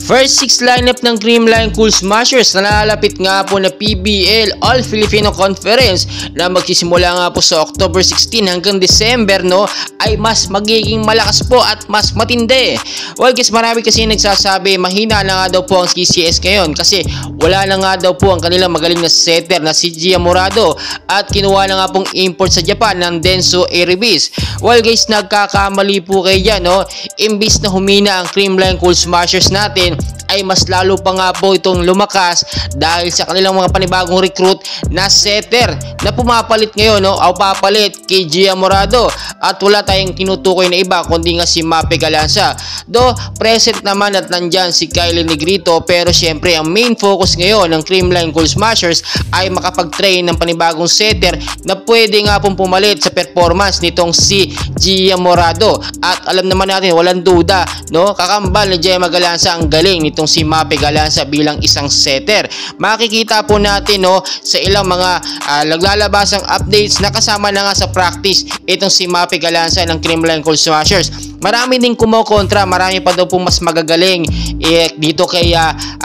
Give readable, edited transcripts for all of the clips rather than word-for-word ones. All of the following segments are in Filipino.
First 6 lineup ng Creamline Cool Smashers na nalalapit nga po na PBL All Filipino Conference na magsisimula nga po sa October 16 hanggang December, no, ay mas magiging malakas po at mas matindi. Well guys, marami kasi nagsasabi mahina na nga daw po ang CCS ngayon kasi wala na nga daw po ang kanilang magaling na setter na si Gia Morado at kinuha na nga pong import sa Japan ng Denso Erebis. Well guys, nagkakamali po kayo dyan, no. Imbis na humina ang Creamline Cool Smashers natin, ay mas lalo pa nga po itong lumakas dahil sa kanilang mga panibagong recruit na setter na pumapalit ngayon, no, o papalit kay Gia Morado, at wala tayong tinutukoy na iba kundi nga si Mape Galanza. Do present naman at nandyan si Kylie Negrito, pero syempre ang main focus ngayon ng Creamline Cool Smashers ay makapag-train ng panibagong setter na pwede nga pong pumalit sa performance nitong si Gia Morado. At alam naman natin, walang duda, no, kakambal ni Gia Galanza ang galing itong si Mape Galanza bilang isang setter. Makikita po natin, no, sa ilang mga naglalabasang updates na kasama na nga sa practice itong si Mape Galanza ng Creamline Cool Smashers. Marami din kumokontra, marami pa daw po mas magagaling dito kay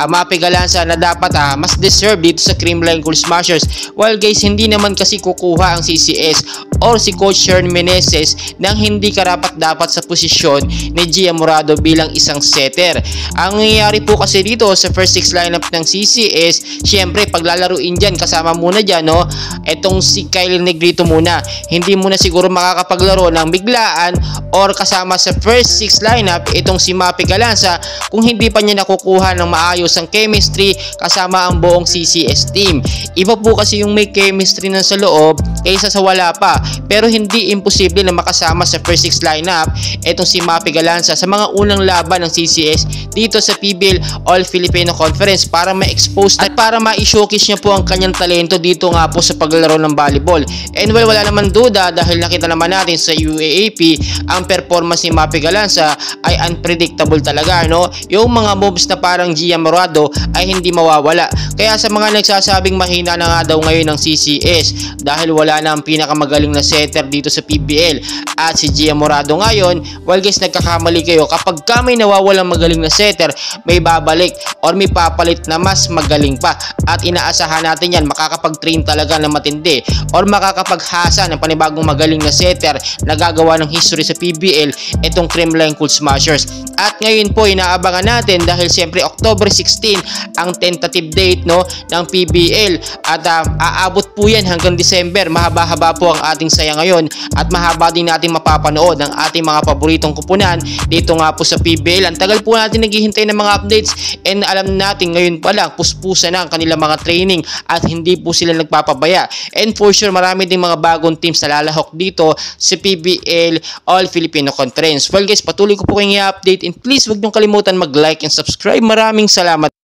Mape Galanza na dapat mas deserve dito sa Creamline Cool Smashers. Well guys, hindi naman kasi kukuha ang CCS or si Coach Shern Meneses nang hindi karapat-dapat sa posisyon ni Gia Morado bilang isang setter. Ang nangyayari po kasi dito sa first 6 lineup ng CCS, syempre paglalaruin dyan, kasama muna dyan, no, etong si Kylie Negrito muna. Hindi muna siguro makakapaglaro ng biglaan or kasama sa first 6 lineup itong si Mape Galanza kung hindi pa niya nakukuha ng maayos ang chemistry kasama ang buong CCS team. Iba po kasi yung may chemistry na sa loob kaysa sa wala pa, pero hindi imposible na makasama sa first 6 lineup itong si Mape Galanza sa mga unang laban ng CCS dito sa PBL All Filipino Conference para ma-expose at para ma-showcase niya po ang kanyang talento dito nga po sa paglalaro ng volleyball. And well, wala naman duda dahil nakita naman natin sa UAAP ang performance ni Mape Galanza ay unpredictable talaga, no. Yung mga moves na parang Gia Morado ay hindi mawawala. Kaya sa mga nagsasabing mahina na nga daw ngayon ng CCS dahil wala na ang pinakamagaling na setter dito sa PBL at si Gia Morado ngayon, well guys, nagkakamali kayo. Kapag may nawawalang magaling na setter, may babalik or may papalit na mas magaling pa, at inaasahan natin yan makakapag-train talaga na matindi or makakapaghasa ng panibagong magaling na setter na gagawa ng history sa PBL itong Creamline Cool Smashers. At ngayon po inaabangan natin dahil siyempre October 16 ang tentative date, no, ng PBL at aabot po yan hanggang December. Mahaba-haba po ang ating saya ngayon at mahaba din natin mapapanood ang ating mga paboritong kupunan dito nga po sa PBL. Ang tagal po natin naghihintay ng mga updates and alam natin ngayon pa lang puspusa na ang kanilang mga training at hindi po sila nagpapabaya. And for sure marami din mga bagong teams na lalahok dito sa PBL All Filipino Conference. Well guys, patuloy ko po kayong i-update and please wag niyong kalimutan mag-like and subscribe. Maraming salamat.